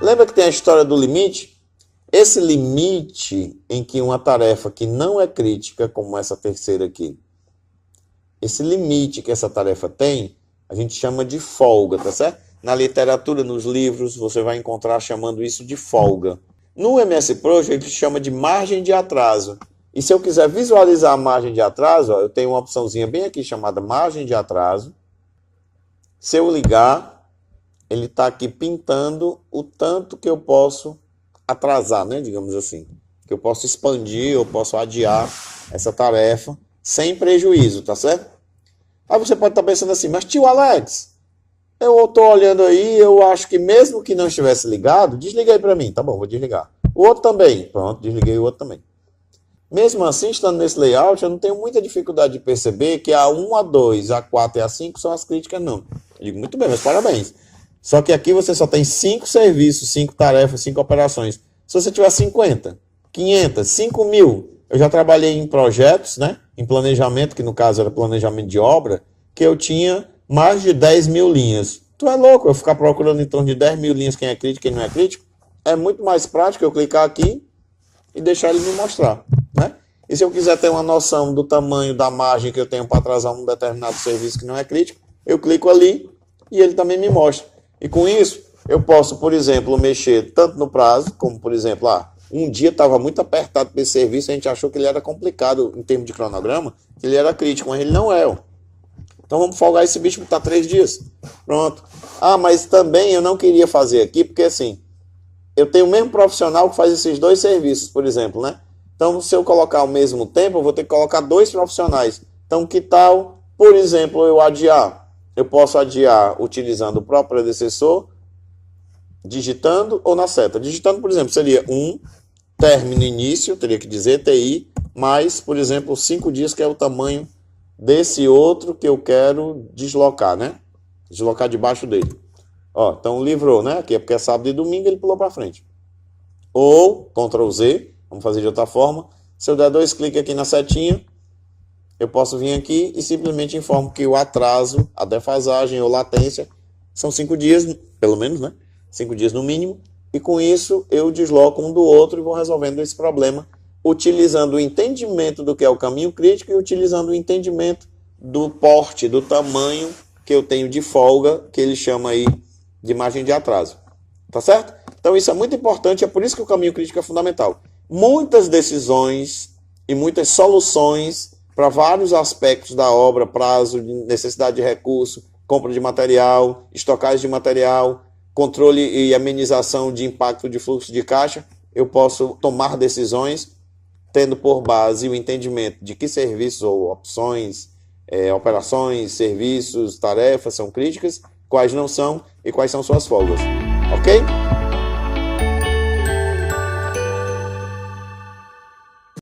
Lembra que tem a história do limite? Esse limite em que uma tarefa que não é crítica, como essa terceira aqui, esse limite que essa tarefa tem, a gente chama de folga, tá certo? Na literatura, nos livros, você vai encontrar chamando isso de folga. No MS Project, a gente chama de margem de atraso. E se eu quiser visualizar a margem de atraso, ó, eu tenho uma opçãozinha bem aqui chamada margem de atraso. Se eu ligar, ele está aqui pintando o tanto que eu posso atrasar, né? Digamos assim. Que eu posso expandir, eu posso adiar essa tarefa sem prejuízo, tá certo? Aí você pode estar pensando assim, mas tio Alex, eu estou olhando aí, eu acho que mesmo que não estivesse ligado, desliga aí para mim. Tá bom, vou desligar. O outro também. Pronto, desliguei o outro também. Mesmo assim, estando nesse layout, eu não tenho muita dificuldade de perceber que a 1, a 2, a 4 e a 5 são as críticas, não. Eu digo, muito bem, mas parabéns. Só que aqui você só tem 5 serviços, 5 tarefas, 5 operações. Se você tiver 50, 500, 5.000, eu já trabalhei em projetos, né? Em planejamento, que no caso era planejamento de obra, que eu tinha mais de 10.000 linhas. Tu é louco eu ficar procurando em torno de 10.000 linhas quem é crítico e quem não é crítico? É muito mais prático eu clicar aqui e deixar ele me mostrar, né? E se eu quiser ter uma noção do tamanho da margem que eu tenho para atrasar um determinado serviço que não é crítico, eu clico ali e ele também me mostra. E com isso, eu posso, por exemplo, mexer tanto no prazo, como por exemplo, um dia estava muito apertado para esse serviço, a gente achou que ele era complicado em termos de cronograma, que ele era crítico, mas ele não é. Então vamos folgar esse bicho para 3 dias. Pronto. Mas também eu não queria fazer aqui, porque assim, eu tenho o mesmo profissional que faz esses 2 serviços, por exemplo, né? Então, se eu colocar ao mesmo tempo, eu vou ter que colocar 2 profissionais. Então, que tal, por exemplo, eu adiar? Eu posso adiar utilizando o próprio predecessor, digitando ou na seta. Digitando, por exemplo, seria término início, teria que dizer TI, mais, por exemplo, 5 dias, que é o tamanho desse outro que eu quero deslocar, né? Deslocar debaixo dele. Então livrou, né? Aqui é porque é sábado e domingo, ele pulou para frente. Ou, Ctrl Z, vamos fazer de outra forma. Se eu der 2 cliques aqui na setinha, eu posso vir aqui e simplesmente informo que o atraso, a defasagem ou latência são 5 dias, pelo menos, né? 5 dias no mínimo. E com isso eu desloco um do outro e vou resolvendo esse problema, utilizando o entendimento do que é o caminho crítico e utilizando o entendimento do porte, do tamanho que eu tenho de folga, que ele chama aí de margem de atraso. Tá certo? Então isso é muito importante, é por isso que o caminho crítico é fundamental. Muitas decisões e muitas soluções para vários aspectos da obra, prazo, necessidade de recurso, compra de material, estocagem de material, controle e amenização de impacto de fluxo de caixa, eu posso tomar decisões tendo por base o entendimento de que serviços ou opções, operações, serviços, tarefas são críticas, quais não são e quais são suas folgas. Ok?